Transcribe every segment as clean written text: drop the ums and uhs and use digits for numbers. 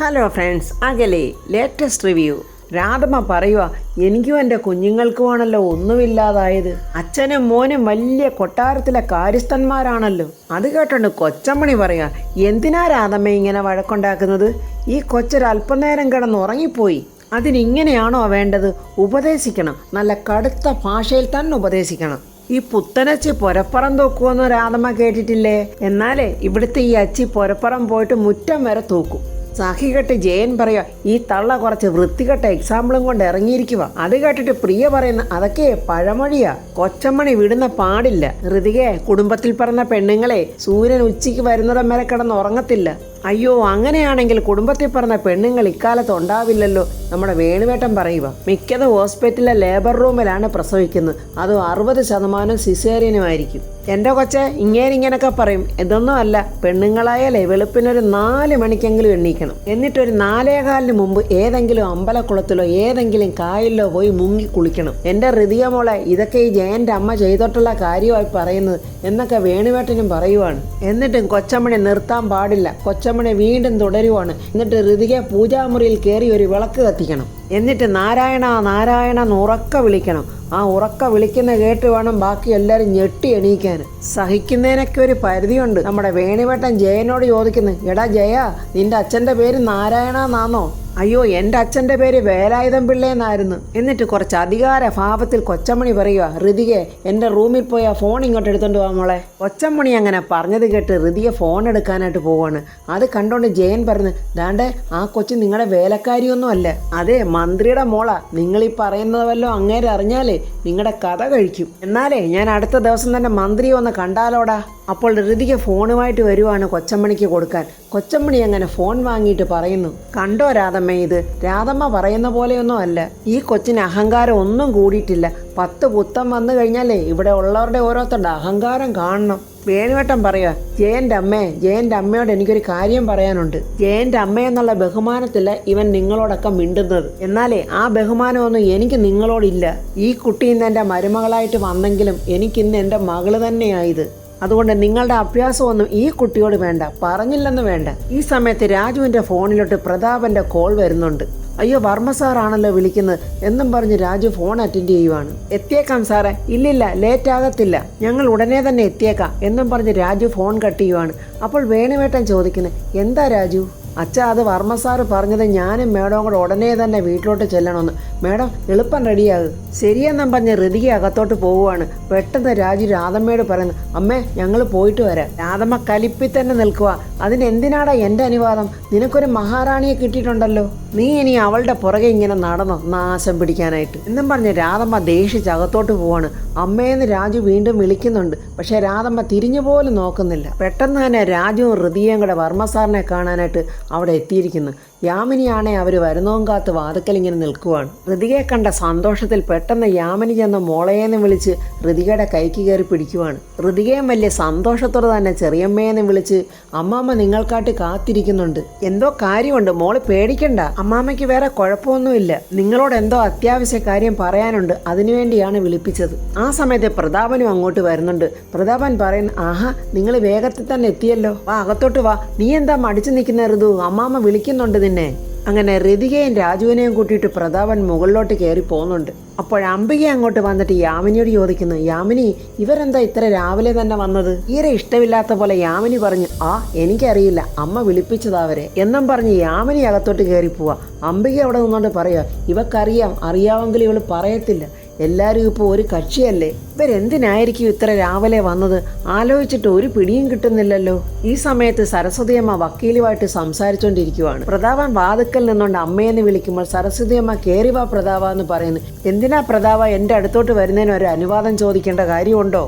Hello friends, അകലെ latest review. Radhamma പറയുക, എനിക്കും എൻ്റെ കുഞ്ഞുങ്ങൾക്കുമാണല്ലോ ഒന്നുമില്ലാതായത്. അച്ഛനും മോനും വലിയ കൊട്ടാരത്തിലെ കാര്യസ്ഥന്മാരാണല്ലോ. അത് കേട്ടോണ്ട് കൊച്ചമ്മണി പറയാ, എന്തിനാ രാധമ്മ ഇങ്ങനെ വഴക്കുണ്ടാക്കുന്നത്? ഈ കൊച്ചൊരല്പനേരം കിടന്ന് ഉറങ്ങിപ്പോയി. അതിനിങ്ങനെയാണോ വേണ്ടത്? ഉപദേശിക്കണം, നല്ല കടുത്ത ഭാഷയിൽ തന്നെ ഉപദേശിക്കണം. ഈ പുത്തനച്ചി പൊരപ്പുറം തൂക്കുമെന്ന് രാധമ്മ കേട്ടിട്ടില്ലേ? എന്നാലേ ഇവിടുത്തെ ഈ അച്ചി പൊരപ്പുറം പോയിട്ട് മുറ്റം വരെ തൂക്കും. സഹികെട്ട് ജയൻ പറയാ, ഈ തള്ള കുറച്ച് വൃത്തികെട്ട എക്സാമ്പിളും കൊണ്ട് ഇറങ്ങിയിരിക്കുക. അത് കേട്ടിട്ട് പ്രിയ പറയുന്ന, അതൊക്കെ പഴമൊഴിയാ, കൊച്ചമ്മണി വിടുന്ന പാടില്ല. ഋതികെ, കുടുംബത്തിൽ പറഞ്ഞ പെണ്ണുങ്ങളെ സൂര്യൻ ഉച്ചയ്ക്ക് വരുന്നിടം വരെ കിടന്ന് ഉറങ്ങത്തില്ല. അയ്യോ, അങ്ങനെയാണെങ്കിൽ കുടുംബത്തിൽ പറഞ്ഞ പെണ്ണുങ്ങൾ ഇക്കാലത്ത് ഉണ്ടാവില്ലല്ലോ. നമ്മുടെ വേണുവേട്ടൻ പറയുക, മിക്കത് ഹോസ്പിറ്റലിലെ ലേബർ റൂമിലാണ് പ്രസവിക്കുന്നത്. അതും 60% സിസേറിയനുമായിരിക്കും. എൻ്റെ കൊച്ചെ, ഇങ്ങനെയൊക്കെ പറയും. ഇതൊന്നും അല്ല, പെണ്ണുങ്ങളായാലേ വെളുപ്പിനൊരു 4 മണിക്കെങ്കിലും എണ്ണീക്കണം. എന്നിട്ടൊരു 4:15 മുമ്പ് ഏതെങ്കിലും അമ്പലക്കുളത്തിലോ ഏതെങ്കിലും കായലിലോ പോയി മുങ്ങി കുളിക്കണം. എൻ്റെ ഋതിക മോളെ, ഇതൊക്കെ ഈ ജയൻ്റെ അമ്മ ചെയ്തിട്ടുള്ള കാര്യമായി പറയുന്നത് എന്നൊക്കെ വേണുവേട്ടനും പറയുവാണ്. എന്നിട്ടും കൊച്ചമ്മണി നിർത്താൻ പാടില്ല. കൊച്ചമ്മണി വീണ്ടും തുടരുവാണ്. എന്നിട്ട് ഋതിക പൂജാമുറിയിൽ കയറി ഒരു വിളക്ക് കത്തിക്കണം. എന്നിട്ട് നാരായണ നാരായണ എന്ന് ഉറക്ക വിളിക്കണം. ആ ഉറക്ക വിളിക്കുന്ന കേട്ട് വേണം ബാക്കി എല്ലാവരും ഞെട്ടി എണീക്കാൻ. സഹിക്കുന്നതിനൊക്കെ ഒരു പരിധിയുണ്ട്. നമ്മുടെ വേണുവേട്ടൻ ജയനോട് ചോദിക്കുന്നു, എടാ ജയ, നിന്റെ അച്ഛൻ്റെ പേര് നാരായണ എന്നാണോ? അയ്യോ, എൻ്റെ അച്ഛൻ്റെ പേര് വേലായുധം പിള്ളേന്നായിരുന്നു. എന്നിട്ട് കുറച്ച് അധികാര ഭാവത്തിൽ കൊച്ചമ്മണി പറയുക, ഋതികെ, എൻ്റെ റൂമിൽ പോയി ആ ഫോൺ ഇങ്ങോട്ട് എടുത്തോണ്ട് പോകാം മോളെ. കൊച്ചമ്മണി അങ്ങനെ പറഞ്ഞത് കേട്ട് ഋതിക ഫോൺ എടുക്കാനായിട്ട് പോവാണ്. അത് കണ്ടോണ്ട് ജയൻ പറഞ്ഞു, ദാണ്ടേ, ആ കൊച്ചു നിങ്ങളുടെ വേലക്കാരിയൊന്നും അല്ല, അതെ മന്ത്രിയുടെ മോളാ. നിങ്ങളീ പറയുന്നത് വല്ലോ അങ്ങേരെ അറിഞ്ഞാലേ നിങ്ങളുടെ കഥ കഴിക്കും. എന്നാലേ ഞാൻ അടുത്ത ദിവസം തന്നെ മന്ത്രിയെ ഒന്ന് കണ്ടാലോടാ. അപ്പോൾ ഋതിക ഫോണുമായിട്ട് വരുവാണ് കൊച്ചമ്മണിക്ക് കൊടുക്കാൻ. കൊച്ചമ്മണി അങ്ങനെ ഫോൺ വാങ്ങിയിട്ട് പറയുന്നു, കണ്ടോ രാധമ്മ, ഇത് രാധമ്മ പറയുന്ന പോലെയൊന്നും അല്ല. ഈ കൊച്ചിന് അഹങ്കാരം ഒന്നും കൂടിയിട്ടില്ല. 10 പുത്തം വന്നു കഴിഞ്ഞാലേ ഇവിടെ ഉള്ളവരുടെ ഓരോരുത്തരുടെ അഹങ്കാരം കാണണം. വേണുവേട്ടൻ പറയുക, ജയൻ്റെ അമ്മയോട് എനിക്കൊരു കാര്യം പറയാനുണ്ട്. ജയൻ്റെ അമ്മയെന്നുള്ള ബഹുമാനത്തില്ല ഇവൻ നിങ്ങളോടൊക്കെ മിണ്ടുന്നത്. എന്നാലേ ആ ബഹുമാനമൊന്നും എനിക്ക് നിങ്ങളോടില്ല. ഈ കുട്ടി ഇന്ന് എൻ്റെ മരുമകളായിട്ട് വന്നെങ്കിലും എനിക്കിന്ന് എൻ്റെ മകള് തന്നെയായത്. അതുകൊണ്ട് നിങ്ങളുടെ അഭ്യാസമൊന്നും ഈ കുട്ടിയോട് വേണ്ട, പറഞ്ഞില്ലെന്ന് വേണ്ട. ഈ സമയത്ത് രാജുവിൻ്റെ ഫോണിലോട്ട് പ്രതാപൻ്റെ കോൾ വരുന്നുണ്ട്. അയ്യോ, വർമ്മ സാറാണല്ലോ വിളിക്കുന്നത് എന്നും പറഞ്ഞ് രാജു ഫോൺ അറ്റൻഡ് ചെയ്യുവാണ്. എത്തിയേക്കാം സാറേ. ഇല്ലില്ല, ലേറ്റ് ആകത്തില്ല, ഞങ്ങൾ ഉടനെ തന്നെ എത്തിയേക്കാം എന്നും പറഞ്ഞ് രാജു ഫോൺ കട്ട് ചെയ്യുവാണ്. അപ്പോൾ വേണുവേട്ടൻ ചോദിക്കുന്നത്, എന്താ രാജു? അച്ഛാ, അത് വർമ്മ സാറ് പറഞ്ഞത് ഞാനും മേഡവും കൂടെ ഉടനെ തന്നെ വീട്ടിലോട്ട് ചെല്ലണമെന്ന്. മേഡം എളുപ്പം റെഡിയാകും. ശരിയെന്നും പറഞ്ഞ് ഋതിക അകത്തോട്ട് പോവുകയാണ്. പെട്ടെന്ന് രാജു രാധമ്മയോട് പറയുന്നു, അമ്മേ, ഞങ്ങൾ പോയിട്ട് വരാം. രാധമ്മ കലിപ്പിൽ തന്നെ നിൽക്കുക. അതിനെന്തിനാടാ എൻ്റെ അനുവാദം? നിനക്കൊരു മഹാറാണിയെ കിട്ടിയിട്ടുണ്ടല്ലോ, നീ ഇനി അവളുടെ പുറകെ ഇങ്ങനെ നടന്നോ നാശം പിടിക്കാനായിട്ട് എന്നും പറഞ്ഞ് രാധമ്മ ദേഷിച്ച് അകത്തോട്ട് പോവാണ്. അമ്മയെന്ന് രാജു വീണ്ടും വിളിക്കുന്നുണ്ട്. പക്ഷെ രാധമ്മ തിരിഞ്ഞു പോലും നോക്കുന്നില്ല. പെട്ടെന്ന് തന്നെ രാജുവും ഋതികയും കൂടെ വർമ്മ സാറിനെ കാണാനായിട്ട് അവിടെ എത്തിയിരിക്കുന്നു. യാമിനിയാണെ അവർ വരുന്നതും കാത്ത് വാതുക്കലിങ്ങനെ നിൽക്കുവാണ്. ഋതികയെ കണ്ട സന്തോഷത്തിൽ പെട്ടെന്ന് യാമിനി ചെന്ന് മോളേന്ന് വിളിച്ച് ഋതികയുടെ കൈക്ക് കയറി പിടിക്കുവാണ്. ഋതികയും വലിയ സന്തോഷത്തോടെ തന്നെ ചെറിയമ്മയെന്ന് വിളിച്ച്, അമ്മാമ്മ നിങ്ങൾക്കായിട്ട് കാത്തിരിക്കുന്നുണ്ട്, എന്തോ കാര്യമുണ്ട്, മോള് പേടിക്കണ്ട, അമ്മാമ്മയ്ക്ക് വേറെ കുഴപ്പമൊന്നുമില്ല, നിങ്ങളോട് എന്തോ അത്യാവശ്യ കാര്യം പറയാനുണ്ട്, അതിനുവേണ്ടിയാണ് വിളിപ്പിച്ചത്. ആ സമയത്ത് പ്രതാപനും അങ്ങോട്ട് വരുന്നുണ്ട്. പ്രതാപൻ പറയുന്നു, ആഹാ, നിങ്ങൾ വേഗത്തിൽ തന്നെ എത്തിയല്ലോ, വാ അകത്തോട്ട് വാ, നീ എന്താ മടിച്ചു നിൽക്കുന്ന ഋതു, അമ്മാമ്മ വിളിക്കുന്നുണ്ട് നിന്നെ. അങ്ങനെ ഋതികയും രാജുവിനെയും കൂട്ടിയിട്ട് പ്രതാപൻ മുകളിലോട്ട് കയറി പോകുന്നുണ്ട്. അപ്പോൾ അംബിക അങ്ങോട്ട് വന്നിട്ട് യാമിനിയോട് ചോദിക്കുന്നു, യാമിനി, ഇവരെന്താ ഇത്ര രാവിലെ തന്നെ വന്നത്? തീരെ ഇഷ്ടമില്ലാത്ത പോലെ യാമിനി പറഞ്ഞു, ആ എനിക്കറിയില്ല, അമ്മ വിളിപ്പിച്ചതാവരെ എന്നും പറഞ്ഞ് യാമിനി അകത്തോട്ട് കയറി പോവാ. അംബിക അവിടെ നിന്നുകൊണ്ട് പറയുക, ഇവക്കറിയാം, അറിയാമെങ്കിൽ ഇവള് പറയത്തില്ല, എല്ലാവരും ഇപ്പോൾ ഒരു കക്ഷിയല്ലേ, ഇവരെന്തിനായിരിക്കും ഇത്ര രാവിലെ വന്നത്? ആലോചിച്ചിട്ട് ഒരു പിടിയും കിട്ടുന്നില്ലല്ലോ. ഈ സമയത്ത് സരസ്വതിയമ്മ വക്കീലുമായിട്ട് സംസാരിച്ചുകൊണ്ടിരിക്കുവാണ്. പ്രതാപൻ വാതുക്കൽ നിന്നുകൊണ്ട് അമ്മയെന്ന് വിളിക്കുമ്പോൾ സരസ്വതിയമ്മ കയറി വാ പ്രതാപ എന്ന് പറയുന്നു. എന്തിനാ പ്രതാപ എൻ്റെ അടുത്തോട്ട് വരുന്നതിന് ഒരു അനുവാദം ചോദിക്കേണ്ട കാര്യമുണ്ടോ?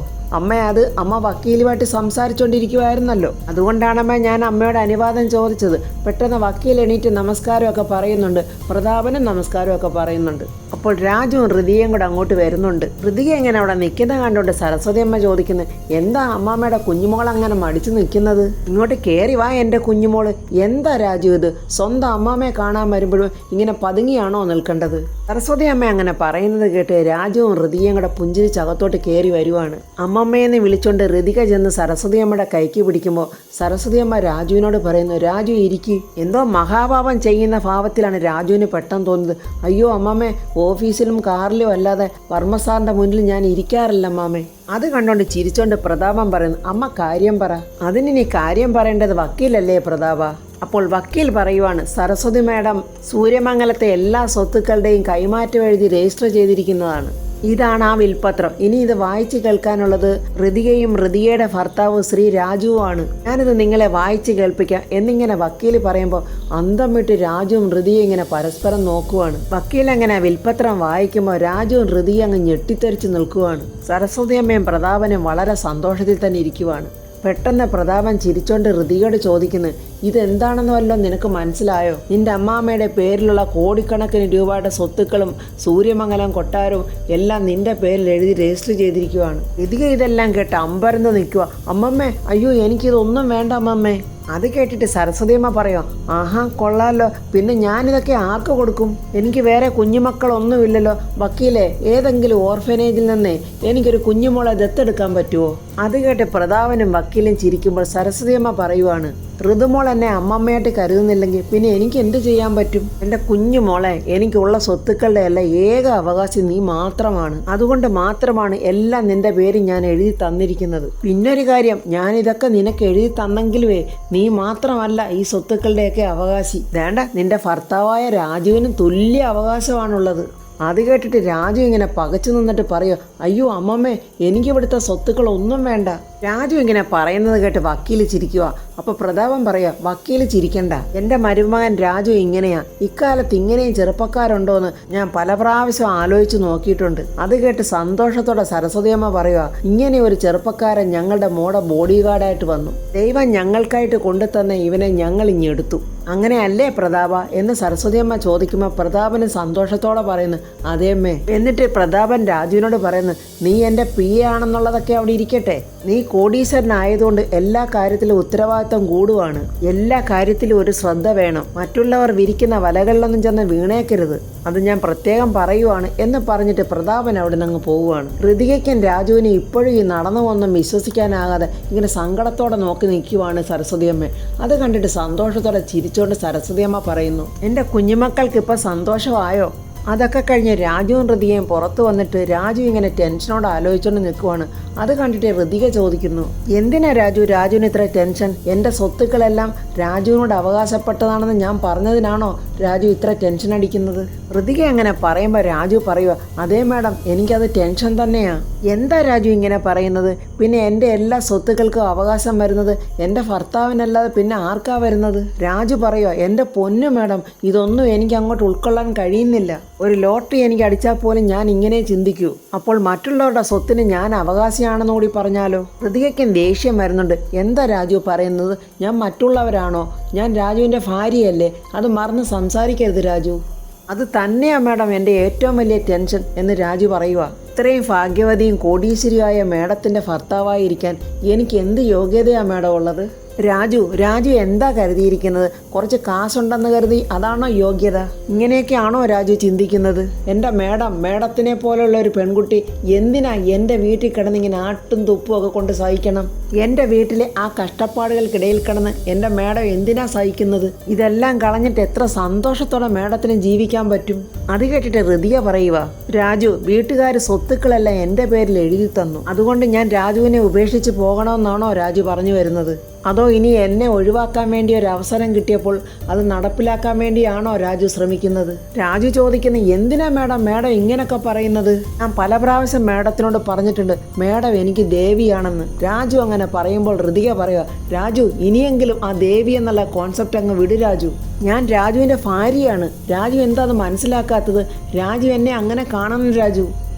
അമ്മ വക്കീലുമായിട്ട് സംസാരിച്ചുകൊണ്ടിരിക്കുമായിരുന്നല്ലോ, അതുകൊണ്ടാണമ്മ ഞാൻ അമ്മയോട് അനുവാദം ചോദിച്ചത്. പെട്ടെന്ന് വക്കീൽ എണീറ്റ് നമസ്കാരമൊക്കെ പറയുന്നുണ്ട്. പ്രതാപനും നമസ്കാരമൊക്കെ പറയുന്നുണ്ട്. അപ്പോൾ രാജുവും ഹൃതികയും കൂടെ അങ്ങോട്ട് വരുന്നുണ്ട്. ഹൃതിക ഇങ്ങനെ അവിടെ നിൽക്കുന്ന കണ്ടുകൊണ്ട് സരസ്വതി അമ്മ ചോദിക്കുന്നത്, എന്താ അമ്മാമ്മയുടെ കുഞ്ഞുമോൾ അങ്ങനെ മടിച്ചു നിൽക്കുന്നത്? ഇങ്ങോട്ട് കയറി വാ എൻ്റെ കുഞ്ഞുമോള്. എന്താ രാജു ഇത്? സ്വന്തം അമ്മാമ്മയെ കാണാൻ വരുമ്പോഴും ഇങ്ങനെ പതുങ്ങിയാണോ നിൽക്കേണ്ടത്? സരസ്വതി അമ്മ അങ്ങനെ പറയുന്നത് കേട്ട് രാജുവും ഹൃതികയും കൂടെ പുഞ്ചിരിച്ചകത്തോട്ട് കയറി വരുവാണ്. അമ്മമ്മയെന്ന് വിളിച്ചുകൊണ്ട് ഹൃതിക ചെന്ന് സരസ്വതി അമ്മയുടെ കൈക്ക് പിടിക്കുമ്പോൾ സരസ്വതി അമ്മ രാജുവിനോട് പറയുന്നു, രാജു ഇരിക്കി. എന്തോ മഹാഭാവം ചെയ്യുന്ന ഭാവത്തിലാണ് രാജുവിന് പെട്ടെന്ന് തോന്നുന്നത്. അയ്യോ അമ്മമ്മേ, ഓഫീസിലും കാറിലും അല്ലാതെ വർമ്മ സാറിൻ്റെ മുന്നിൽ ഞാൻ ഇരിക്കാറില്ല അമ്മാമ്മേ. അത് കണ്ടോണ്ട് ചിരിച്ചോണ്ട് പ്രതാപൻ പറയുന്നു, അമ്മ കാര്യം പറ. അതിനി കാര്യം പറയേണ്ടത് വക്കീലല്ലേ പ്രതാപ? അപ്പോൾ വക്കീൽ പറയുവാണ്, സരസ്വതി മാഡം സൂര്യമംഗലത്തെ എല്ലാ സ്വത്തുക്കളുടെയും കൈമാറ്റം എഴുതി രജിസ്റ്റർ ചെയ്തിരിക്കുന്നതാണ്. ഇതാണ് ആ വിൽപത്രം. ഇനി ഇത് വായിച്ചു കേൾക്കാനുള്ളത് ഹൃതികയും ഹൃതികയുടെ ഭർത്താവ് ശ്രീ രാജുവുമാണ്. ഞാനിത് നിങ്ങളെ വായിച്ചു കേൾപ്പിക്കാം എന്നിങ്ങനെ വക്കീൽ പറയുമ്പോൾ അന്തം വിട്ട് രാജുവും ഹൃതികയും ഇങ്ങനെ പരസ്പരം നോക്കുവാണ്. വക്കീൽ അങ്ങനെ വിൽപത്രം വായിക്കുമ്പോൾ രാജുവും ഹൃതികയും അങ്ങ് ഞെട്ടിത്തെറിച്ച് നിൽക്കുവാണ്. സരസ്വതി അമ്മയും പ്രതാപനും വളരെ സന്തോഷത്തിൽ തന്നെ ഇരിക്കുവാണ്. പെട്ടെന്ന് പ്രതാപൻ ചിരിച്ചോണ്ട് ഹൃതികയോട് ചോദിക്കുന്നു, ഇതെന്താണെന്ന് വല്ലതും നിനക്ക് മനസ്സിലായോ? നിന്റെ അമ്മാമ്മയുടെ പേരിലുള്ള കോടിക്കണക്കിന് രൂപയുടെ സ്വത്തുക്കളും സൂര്യമംഗലം കൊട്ടാരവും എല്ലാം നിന്റെ പേരിൽ എഴുതി രജിസ്റ്റർ ചെയ്തിരിക്കുവാണ്. ഹൃതിക ഇതെല്ലാം കേട്ട് അമ്പരന്ന് നിൽക്കുക. അമ്മമ്മേ, അയ്യോ എനിക്കിതൊന്നും വേണ്ട അമ്മമ്മേ. അത് കേട്ടിട്ട് സരസ്വതിയമ്മ പറയോ, ആഹാ കൊള്ളാലോ, പിന്നെ ഞാനിതൊക്കെ ആർക്ക് കൊടുക്കും? എനിക്ക് വേറെ കുഞ്ഞുമക്കളൊന്നുമില്ലല്ലോ. വക്കീലെ, ഏതെങ്കിലും ഓർഫനേജിൽ നിന്നേ എനിക്കൊരു കുഞ്ഞുമോളെ ദത്തെടുക്കാൻ പറ്റുമോ? അത് കേട്ട് പ്രതാപനും വക്കീലും ചിരിക്കുമ്പോൾ സരസ്വതിയമ്മ പറയുവാണ്, ഋതുമോൾ എന്നെ അമ്മമ്മയായിട്ട് കരുതുന്നില്ലെങ്കിൽ പിന്നെ എനിക്ക് എന്ത് ചെയ്യാൻ പറ്റും? എൻ്റെ കുഞ്ഞുമോളെ, എനിക്കുള്ള സ്വത്തുക്കളുടെ എല്ലാം ഏക അവകാശം നീ മാത്രമാണ്. അതുകൊണ്ട് മാത്രമാണ് എല്ലാം നിന്റെ പേര് ഞാൻ എഴുതി തന്നിരിക്കുന്നത്. പിന്നൊരു കാര്യം, ഞാനിതൊക്കെ നിനക്ക് എഴുതി തന്നെങ്കിലുവേ നീ മാത്രമല്ല ഈ സ്വത്തുക്കളുടെയൊക്കെ അവകാശി. വേണ്ട, നിന്റെ ഭർത്താവായ രാജുവിനും തുല്യ അവകാശമാണുള്ളത്. അത് കേട്ടിട്ട് രാജു ഇങ്ങനെ പകച്ചു നിന്നിട്ട് പറയോ, അയ്യോ അമ്മമ്മേ, എനിക്കിവിടുത്തെ സ്വത്തുക്കളൊന്നും വേണ്ട. രാജു ഇങ്ങനെ പറയുന്നത് കേട്ട് വക്കീൽ ചിരിക്കുക. അപ്പോൾ പ്രതാപൻ പറയാ, വക്കീൽ ചിരിക്കണ്ട, എൻ്റെ മരുമകൻ രാജു ഇങ്ങനെയാ. ഇക്കാലത്ത് ഇങ്ങനെയും ചെറുപ്പക്കാരുണ്ടോയെന്ന് ഞാൻ പല പ്രാവശ്യം ആലോചിച്ച് നോക്കിയിട്ടുണ്ട്. അത് കേട്ട് സന്തോഷത്തോടെ സരസ്വതിയമ്മ പറയുക, ഇങ്ങനെ ഒരു ചെറുപ്പക്കാരൻ ഞങ്ങളുടെ മോടെ ബോഡി ഗാർഡായിട്ട് വന്നു. ദൈവം ഞങ്ങൾക്കായിട്ട് കൊണ്ടുതന്ന ഇവനെ ഞങ്ങൾ ഇങ്ങെടുത്തു. അങ്ങനെയല്ലേ പ്രതാപ എന്ന് സരസ്വതിയമ്മ ചോദിക്കുമ്പോൾ പ്രതാപന് സന്തോഷത്തോടെ പറയുന്നു, അതേമ്മേ. എന്നിട്ട് പ്രതാപൻ രാജുവിനോട് പറയുന്നു, നീ എൻ്റെ പി ആണെന്നുള്ളതൊക്കെ അവിടെ ഇരിക്കട്ടെ. നീ കോടീശ്വരനായതുകൊണ്ട് എല്ലാ കാര്യത്തിലും ഉത്തരവാദിത്വം കൂടുവാണ്. എല്ലാ കാര്യത്തിലും ഒരു ശ്രദ്ധ വേണം. മറ്റുള്ളവർ വിരിക്കുന്ന വലകളിലൊന്നും ചെന്ന് വീണേക്കരുത്. അത് ഞാൻ പ്രത്യേകം പറയുവാണ് എന്ന് പറഞ്ഞിട്ട് പ്രതാപൻ അവിടെ നിന്ന് അങ്ങ് പോവുകയാണ്. ഹൃതികയ്ക്കും രാജുവിനും ഇപ്പോഴും ഈ നടന്നുവൊന്നും വിശ്വസിക്കാനാകാതെ ഇങ്ങനെ സങ്കടത്തോടെ നോക്കി നിൽക്കുവാണ് സരസ്വതിയമ്മ. അത് കണ്ടിട്ട് സന്തോഷത്തോടെ ചിരിച്ചുകൊണ്ട് സരസ്വതിയമ്മ പറയുന്നു, എൻ്റെ കുഞ്ഞുമക്കൾക്ക് ഇപ്പോൾ സന്തോഷമായോ? അതൊക്കെ കഴിഞ്ഞ് രാജുവും ഹൃതികയും പുറത്തു വന്നിട്ട് രാജു ഇങ്ങനെ ടെൻഷനോട് ആലോചിച്ചുകൊണ്ട് നിൽക്കുവാണ്. അത് കണ്ടിട്ട് ഹൃതിക ചോദിക്കുന്നു, എന്തിനാ രാജുവിന് ഇത്ര ടെൻഷൻ? എൻ്റെ സ്വത്തുക്കളെല്ലാം രാജുവിനോട് അവകാശപ്പെട്ടതാണെന്ന് ഞാൻ പറഞ്ഞതിനാണോ രാജു ഇത്ര ടെൻഷൻ അടിക്കുന്നത്? ഹൃതിക അങ്ങനെ പറയുമ്പോൾ രാജു പറയുക, അതേ മാഡം, എനിക്കത് ടെൻഷൻ തന്നെയാ. എന്താ രാജു ഇങ്ങനെ പറയുന്നത്? പിന്നെ എൻ്റെ എല്ലാ സ്വത്തുക്കൾക്കും അവകാശം വരുന്നത് എൻ്റെ ഭർത്താവിനല്ലാതെ പിന്നെ ആർക്കാ വരുന്നത്? രാജു പറയുക, എൻ്റെ പൊന്നു മാഡം, ഇതൊന്നും എനിക്ക് അങ്ങോട്ട് ഉൾക്കൊള്ളാൻ കഴിയുന്നില്ല. ഒരു ലോട്ടറി എനിക്ക് അടിച്ചാൽ പോലും ഞാൻ ഇങ്ങനെ ചിന്തിക്കൂ. അപ്പോൾ മറ്റുള്ളവരുടെ സ്വത്തിന് ഞാൻ അവകാശിയാണെന്ന് കൂടി പറഞ്ഞാലോ? ഹൃതികയ്ക്കും ദേഷ്യം വരുന്നുണ്ട്. എന്താ രാജു പറയുന്നത്? ഞാൻ മറ്റുള്ളവരാണോ? ഞാൻ രാജുവിൻ്റെ ഭാര്യയല്ലേ? അത് മറന്ന് സംസാരിക്കരുത് രാജു. അത് തന്നെയാ മാഡം എൻ്റെ ഏറ്റവും വലിയ ടെൻഷൻ എന്ന് രാജു പറയുക. ഇത്രയും ഭാഗ്യവതിയും കോടീശ്വരിയായ മാഡത്തിൻ്റെ ഭർത്താവായിരിക്കാൻ എനിക്ക് എന്ത് യോഗ്യതയാണ് മാഡം ഉള്ളത്? രാജു എന്താ കരുതിയിരിക്കുന്നത്? കുറച്ച് കാശുണ്ടെന്ന് കരുതി അതാണോ യോഗ്യത? ഇങ്ങനെയൊക്കെയാണോ രാജു ചിന്തിക്കുന്നത്? എൻ്റെ മാഡത്തിനെ പോലുള്ള ഒരു പെൺകുട്ടി എന്തിനാ എൻ്റെ വീട്ടിൽ കിടന്നിങ്ങനെ ആട്ടും തുപ്പും ഒക്കെ കൊണ്ട് സഹിക്കണം? എൻ്റെ വീട്ടിലെ ആ കഷ്ടപ്പാടുകൾക്കിടയിൽ കിടന്ന് എൻ്റെ മാഡം എന്തിനാ സഹിക്കുന്നത്? ഇതെല്ലാം കളഞ്ഞിട്ട് എത്ര സന്തോഷത്തോടെ മാഡത്തിന് ജീവിക്കാൻ പറ്റും? അത് കേട്ടിട്ട് ഹൃതിക പറയുക, രാജു, വീട്ടുകാർ സ്വത്തുക്കളെല്ലാം എൻ്റെ പേരിൽ എഴുതി തന്നു. അതുകൊണ്ട് ഞാൻ രാജുവിനെ ഉപേക്ഷിച്ച് പോകണമെന്നാണോ രാജു പറഞ്ഞു വരുന്നത്? അതോ ഇനി എന്നെ ഒഴിവാക്കാൻ വേണ്ടി ഒരു അവസരം കിട്ടിയപ്പോൾ അത് നടപ്പിലാക്കാൻ വേണ്ടിയാണോ രാജു ശ്രമിക്കുന്നത്? രാജു ചോദിക്കുന്ന, എന്തിനാ മാഡം ഇങ്ങനെയൊക്കെ പറയുന്നത്? ഞാൻ പല പ്രാവശ്യം മാഡത്തിനോട് പറഞ്ഞിട്ടുണ്ട്, മാഡം എനിക്ക് ദേവിയാണെന്ന്. രാജു അങ്ങനെ പറയുമ്പോൾ ഹൃതിക പറയുക, രാജു, ഇനിയെങ്കിലും ആ ദേവി എന്നുള്ള കോൺസെപ്റ്റ് അങ്ങ് വിട് രാജു. ഞാൻ രാജുവിൻ്റെ ഭാര്യയാണ്. രാജു എന്താ അത് മനസ്സിലാക്കാത്തത്? രാജു എന്നെ അങ്ങനെ കാണണം രാജു.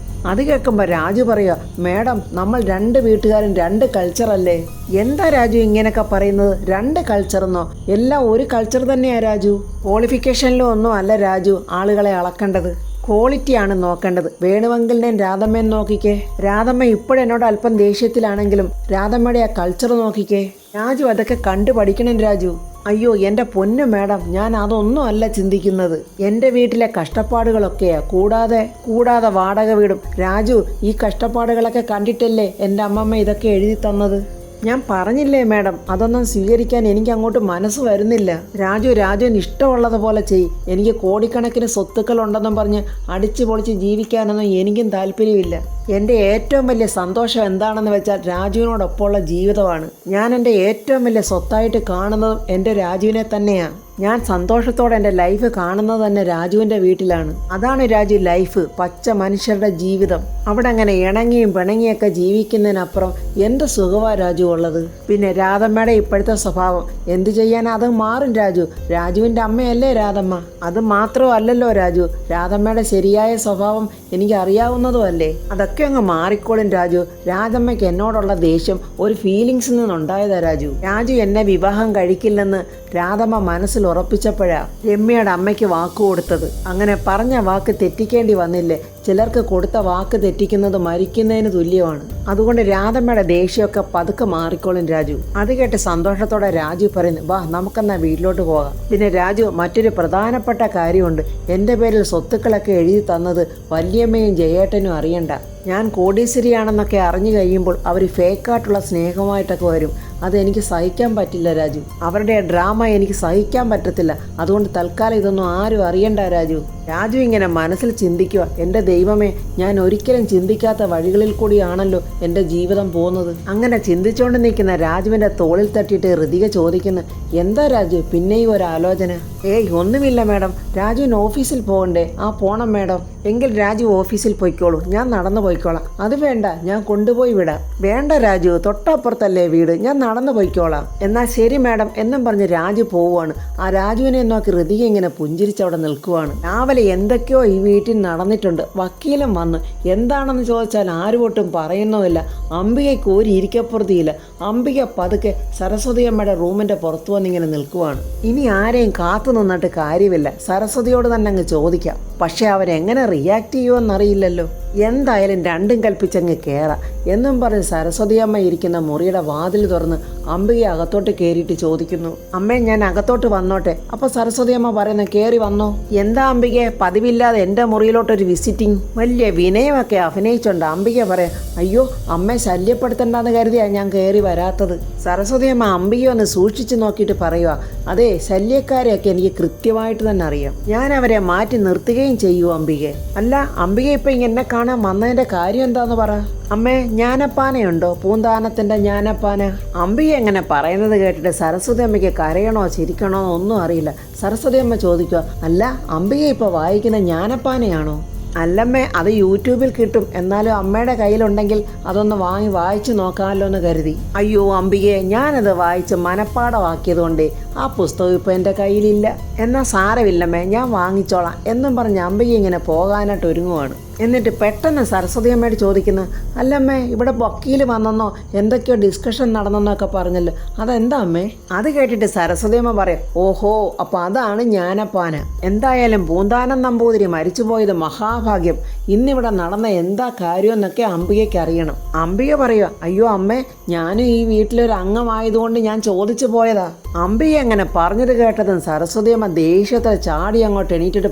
അത് കേൾക്കുമ്പോൾ രാജു പറയുക, മാഡം, നമ്മൾ രണ്ട് വീട്ടുകാരും രണ്ട് കൾച്ചറല്ലേ? എന്താ രാജു ഇങ്ങനെയൊക്കെ പറയുന്നത്? രണ്ട് കൾച്ചറെന്നോ? എല്ലാം ഒരു കൾച്ചർ തന്നെയാ രാജു. ക്വാളിഫിക്കേഷനിലും ഒന്നും അല്ല രാജു ആളുകളെ അളക്കേണ്ടത്. ക്വാളിറ്റിയാണ് നോക്കേണ്ടത്. വേണുവെങ്കിലിനെയും രാധമ്മയും നോക്കിക്കേ. രാധമ്മ ഇപ്പോഴെന്നോട് അല്പം ദേഷ്യത്തിലാണെങ്കിലും രാധമ്മയുടെ ആ കൾച്ചർ നോക്കിക്കേ. രാജു അതൊക്കെ കണ്ടു പഠിക്കണം രാജു. അയ്യോ എൻ്റെ പൊന്നു മാഡം, ഞാൻ അതൊന്നും അല്ല ചിന്തിക്കുന്നത്. എൻ്റെ വീട്ടിലെ കഷ്ടപ്പാടുകളൊക്കെയാ. കൂടാതെ വാടക വീടും. രാജു, ഈ കഷ്ടപ്പാടുകളൊക്കെ കണ്ടിട്ടല്ലേ എൻ്റെ അമ്മമ്മ ഇതൊക്കെ എഴുതി തന്നത്. ഞാൻ പറഞ്ഞില്ലേ മാഡം, അതൊന്നും സ്വീകരിക്കാൻ എനിക്ക് അങ്ങോട്ട് മനസ്സ് വരുന്നില്ല. രാജുവിന് ഇഷ്ടമുള്ളതുപോലെ ചെയ്. എനിക്ക് കോടിക്കണക്കിന് സ്വത്തുക്കൾ ഉണ്ടെന്നും പറഞ്ഞ് അടിച്ചു പൊളിച്ച് ജീവിക്കാനൊന്നും എനിക്കും താല്പര്യമില്ല. എൻ്റെ ഏറ്റവും വലിയ സന്തോഷം എന്താണെന്ന് വെച്ചാൽ രാജുവിനോടൊപ്പമുള്ള ജീവിതമാണ്. ഞാൻ എൻ്റെ ഏറ്റവും വലിയ സ്വത്തായിട്ട് കാണുന്നതും എൻ്റെ രാജുവിനെ തന്നെയാണ്. ഞാൻ സന്തോഷത്തോടെ എൻ്റെ ലൈഫ് കാണുന്നത് തന്നെ രാജുവിൻ്റെ വീട്ടിലാണ്. അതാണ് രാജു ലൈഫ്, പച്ച മനുഷ്യരുടെ ജീവിതം. അവിടെ അങ്ങനെ ഇണങ്ങിയും പിണങ്ങിയൊക്കെ ജീവിക്കുന്നതിനപ്പുറം എന്ത് സുഖമാണ് രാജു ഉള്ളത്. പിന്നെ രാധമ്മയുടെ ഇപ്പോഴത്തെ സ്വഭാവം എന്തു ചെയ്യാൻ, അത് മാറും രാജു. രാജുവിൻ്റെ അമ്മയല്ലേ രാധമ്മ. അത് മാത്രമല്ലല്ലോ രാജു, രാധമ്മയുടെ ശരിയായ സ്വഭാവം എനിക്ക് അറിയാവുന്നതും അല്ലേ. അതൊക്കെ അങ്ങ് മാറിക്കോളും രാജു. രാധമ്മയ്ക്ക് എന്നോടുള്ള ദേഷ്യം ഒരു ഫീലിങ്സിൽ നിന്നുണ്ടായതാ രാജു. രാജു എന്നെ വിവാഹം കഴിക്കില്ലെന്ന് രാധമ്മ മനസ്സിൽ ഉറപ്പിച്ചപ്പോഴാ രമ്യയുടെ അമ്മയ്ക്ക് വാക്ക് കൊടുത്തത്. അങ്ങനെ പറഞ്ഞ വാക്ക് തെറ്റിക്കേണ്ടി വന്നില്ലേ. ചിലർക്ക് കൊടുത്ത വാക്ക് തെറ്റിക്കുന്നത് മരിക്കുന്നതിന് തുല്യമാണ്. അതുകൊണ്ട് രാധമ്മയുടെ ദേഷ്യമൊക്കെ പതുക്കെ മാറിക്കോളും രാജു. അത് കേട്ട് സന്തോഷത്തോടെ രാജു പറയുന്നു, വാ നമുക്കെന്നാ വീട്ടിലോട്ട് പോകാം. പിന്നെ രാജു, മറ്റൊരു പ്രധാനപ്പെട്ട കാര്യമുണ്ട്. എൻ്റെ പേരിൽ സ്വത്തുക്കളൊക്കെ എഴുതി തന്നത് വല്യമ്മയും ജയേട്ടനും അറിയണ്ട. ഞാൻ കോടീശ്വരിയാണെന്നൊക്കെ അറിഞ്ഞു കഴിയുമ്പോൾ അവർ ഫേക്കായിട്ടുള്ള സ്നേഹമായിട്ടൊക്കെ വരും. അതെനിക്ക് സഹിക്കാൻ പറ്റില്ല രാജു. അവരുടെ ഡ്രാമ എനിക്ക് സഹിക്കാൻ പറ്റത്തില്ല. അതുകൊണ്ട് തൽക്കാലം ഇതൊന്നും ആരും അറിയണ്ട രാജു. രാജു ഇങ്ങനെ മനസ്സിൽ ചിന്തിക്കുക, എൻ്റെ ദൈവമേ, ഞാൻ ഒരിക്കലും ചിന്തിക്കാത്ത വഴികളിൽ കൂടിയാണല്ലോ എൻ്റെ ജീവിതം പോകുന്നത്. അങ്ങനെ ചിന്തിച്ചുകൊണ്ട് നിൽക്കുന്ന രാജുവിൻ്റെ തോളിൽ തട്ടിയിട്ട് ഋതിക ചോദിക്കുന്നു, എന്താ രാജു പിന്നെയും ഒരു ആലോചന? ഏയ് ഒന്നുമില്ല മാഡം, രാജുവിന് ഓഫീസിൽ പോകണ്ടേ? ആ പോണം മാഡം. എങ്കിൽ രാജു ഓഫീസിൽ പോയിക്കോളൂ, ഞാൻ നടന്നു പോയിക്കോളാം. അത് വേണ്ട, ഞാൻ കൊണ്ടുപോയി വിടാം. വേണ്ട രാജു, തൊട്ടപ്പുറത്തല്ലേ വീട്, ഞാൻ നടന്നു പോയിക്കോളാം. എന്നാൽ ശരി മാഡം എന്നും പറഞ്ഞ് രാജു പോവുകയാണ്. ആ രാജുവിനെ നോക്കി ഋതിക ഇങ്ങനെ പുഞ്ചിരിച്ചവിടെ നിൽക്കുവാണ്. രാവിലെ എന്തൊക്കെയോ ഈ വീട്ടിൽ നടന്നിട്ടുണ്ട്. വക്കീലും വന്ന് എന്താണെന്ന് ചോദിച്ചാൽ ആരുമൊട്ടും പറയുന്നുമില്ല. അംബികയ്ക്ക് ഒരു ഇരിക്കപ്പുറത്തിയില്ല. അംബിക പതുക്കെ സരസ്വതി അമ്മയുടെ റൂമിൻ്റെ പുറത്തു വന്നിങ്ങനെ നിൽക്കുവാണ്. ഇനി ആരെയും കാത്തു നിന്നിട്ട് കാര്യമില്ല, സരസ്വതിയോട് തന്നെ അങ്ങ് ചോദിക്കാം. പക്ഷെ അവരെങ്ങനെ റിയാക്ട് ചെയ്യുമെന്നറിയില്ലല്ലോ. എന്തായാലും രണ്ടും കൽപ്പിച്ചങ്ങ് കയറാം എന്നും പറഞ്ഞ് സരസ്വതി അമ്മ ഇരിക്കുന്ന മുറിയുടെ വാതിൽ തുറന്ന് അംബിക അകത്തോട്ട് കയറിയിട്ട് ചോദിക്കുന്നു, അമ്മേ ഞാൻ അകത്തോട്ട് വന്നോട്ടെ? അപ്പോൾ സരസ്വതി അമ്മ പറയുന്നത്, കയറി വന്നോ. എന്താ അംബികയെ പതിവില്ലാതെ എൻ്റെ മുറിയിലോട്ടൊരു വിസിറ്റിംഗ്? വലിയ വിനയമൊക്കെ അഭിനയിച്ചുണ്ട് അംബിക പറയാം. അയ്യോ അമ്മയെ ശല്യപ്പെടുത്തണ്ടെന്ന് കരുതിയാണ് ഞാൻ കയറി വരാത്തത്. സരസ്വതി അമ്മ അംബിക ഒന്ന് സൂക്ഷിച്ച് നോക്കിയിട്ട് പറയുക, അതെ ശല്യക്കാരെയൊക്കെ എനിക്ക് കൃത്യമായിട്ട് തന്നെ അറിയാം. ഞാൻ അവരെ മാറ്റി നിർത്തുകയും ചെയ്യൂ അംബികെ. അല്ല അംബിക ഇപ്പം ഇങ്ങനെ കാണാൻ വന്നതിൻ്റെ കാര്യം എന്താന്ന് പറ. അമ്മേ ജ്ഞാനപ്പാനയുണ്ടോ? പൂന്താനത്തിൻ്റെ ജ്ഞാനപ്പാന. അംബിക എങ്ങനെ പറയുന്നത് കേട്ടിട്ട് സരസ്വതി അമ്മയ്ക്ക് കരയണോ ചിരിക്കണോ ഒന്നും അറിയില്ല. സരസ്വതി അമ്മ ചോദിക്കുക, അല്ല അംബിക ഇപ്പോൾ വായിക്കുന്ന ജ്ഞാനപ്പാനയാണോ? അല്ലമ്മേ, അത് യൂട്യൂബിൽ കിട്ടും. എന്നാലും അമ്മയുടെ കയ്യിലുണ്ടെങ്കിൽ അതൊന്ന് വായിച്ചു നോക്കാമല്ലോ എന്ന് കരുതി. അയ്യോ അംബികയെ, ഞാനത് വായിച്ച് മനപ്പാടമാക്കിയതുകൊണ്ട് ആ പുസ്തകം ഇപ്പോൾ എൻ്റെ കയ്യിലില്ല. എന്നാൽ സാരമില്ലമ്മേ, ഞാൻ വാങ്ങിച്ചോളാം എന്നും പറഞ്ഞ് അംബിക ഇങ്ങനെ പോകാനായിട്ട് ഒരുങ്ങുവാണ്. എന്നിട്ട് പെട്ടെന്ന് സരസ്വതി അമ്മയോട് ചോദിക്കുന്നു, അല്ലമ്മേ ഇവിടെ വക്കീൽ വന്നെന്നോ എന്തൊക്കെയോ ഡിസ്കഷൻ നടന്നെന്നൊക്കെ പറഞ്ഞല്ലോ, അതെന്താ അമ്മേ? അത് കേട്ടിട്ട് സരസ്വതി അമ്മ പറയും, ഓഹോ അപ്പോൾ അതാണ് ജ്ഞാനപ്പാന. എന്തായാലും പൂന്താനം നമ്പൂതിരി മരിച്ചുപോയത് മഹാഭാഗ്യം. ഇന്നിവിടെ നടന്ന എന്താ കാര്യമെന്നൊക്കെ അംബികയ്ക്ക് അറിയണം. അംബിക പറയുക, അയ്യോ അമ്മേ, ഞാനും ഈ വീട്ടിലൊരു അംഗമായതുകൊണ്ട് ഞാൻ ചോദിച്ചു പോയതാ. അംബിക അങ്ങനെ പറഞ്ഞത് കേട്ടതും സരസ്വതി അമ്മ ദേഷ്യത്തിൽ ചാടി അങ്ങോട്ട് എണീറ്റിട്ട്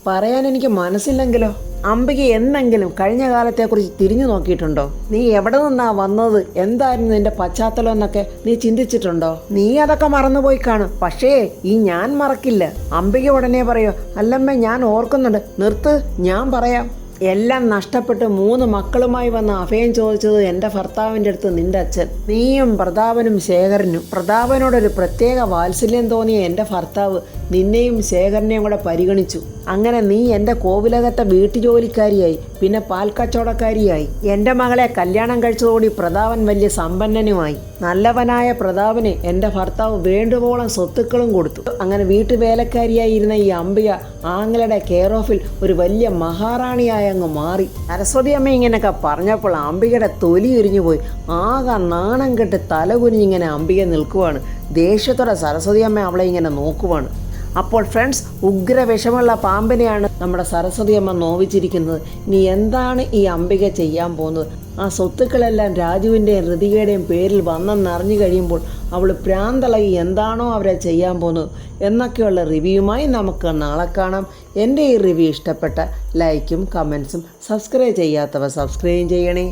പറയാൻ എനിക്ക് മനസ്സില്ലെങ്കിലോ. അംബിക എന്നെങ്കിലും കഴിഞ്ഞ കാലത്തെക്കുറിച്ച് തിരിഞ്ഞു നോക്കിയിട്ടുണ്ടോ? നീ എവിടെ നിന്നാ വന്നത്, എന്തായിരുന്നു നിന്റെ പശ്ചാത്തലം എന്നൊക്കെ നീ ചിന്തിച്ചിട്ടുണ്ടോ? നീ അതൊക്കെ മറന്നുപോയി കാണും. പക്ഷേ ഈ ഞാൻ മറക്കില്ല. അംബിക ഉടനെ പറയോ, അല്ലമ്മേ ഞാൻ ഓർക്കുന്നുണ്ട്. നിർത്ത്, ഞാൻ പറയാം. എല്ലാം നഷ്ടപ്പെട്ട് 3 മക്കളുമായി വന്ന് അഭയം ചോദിച്ചത് എൻ്റെ ഭർത്താവിൻ്റെ അടുത്ത് നിൻ്റെ അച്ഛൻ. നീയും പ്രതാപനും ശേഖരനും. പ്രതാപനോടൊരു പ്രത്യേക വാത്സല്യം തോന്നിയ എൻ്റെ ഭർത്താവ് നിന്നെയും ശേഖരനെയും കൂടെ പരിഗണിച്ചു. അങ്ങനെ നീ എൻ്റെ കോവിലകത്തെ വീട്ടുജോലിക്കാരിയായി, പിന്നെ പാൽക്കച്ചവടക്കാരിയായി. എൻ്റെ മകളെ കല്യാണം കഴിച്ചതോടെ പ്രതാപൻ വലിയ സമ്പന്നനുമായി. നല്ലവനായ പ്രതാപന് എൻ്റെ ഭർത്താവ് വേണ്ടുവോളം സ്വത്തുക്കളും കൊടുത്തു. അങ്ങനെ വീട്ടുവേലക്കാരിയായിരുന്ന ഈ അംബിക ആങ്ങളുടെ കെയർ ഓഫിൽ ഒരു വലിയ മഹാറാണിയായി അങ്ങ് മാറി. സരസ്വതി അമ്മ ഇങ്ങനെയൊക്കെ പറഞ്ഞപ്പോൾ അംബികയുടെ തൊലി ഉരിഞ്ഞു പോയി. ആകെ നാണം കെട്ട് തല കുനിഞ്ഞിങ്ങനെ അംബിക നിൽക്കുവാണ്. ദേഷ്യത്തോടെ സരസ്വതി അമ്മ അവളെ ഇങ്ങനെ നോക്കുവാണ്. അപ്പോൾ ഫ്രണ്ട്സ്, ഉഗ്ര വിഷമുള്ള പാമ്പിനെയാണ് നമ്മുടെ സരസ്വതി അമ്മ നോവിച്ചിരിക്കുന്നത്. ഇനി എന്താണ് ഈ അംബിക ചെയ്യാൻ പോകുന്നത്? ആ സ്വത്തുക്കളെല്ലാം രാജുവിൻ്റെയും ഋതികയുടെയും പേരിൽ വന്നെന്നറിഞ്ഞു കഴിയുമ്പോൾ അവൾ പ്രാന്തളകി എന്താണോ അവരെ ചെയ്യാൻ പോകുന്നത് എന്നൊക്കെയുള്ള റിവ്യൂമായി നമുക്ക് നാളെ കാണാം. എൻ്റെ ഈ റിവ്യൂ ഇഷ്ടപ്പെട്ട ലൈക്കും കമൻസും സബ്സ്ക്രൈബ് ചെയ്യാത്തവർ സബ്സ്ക്രൈബ് ചെയ്യണേ.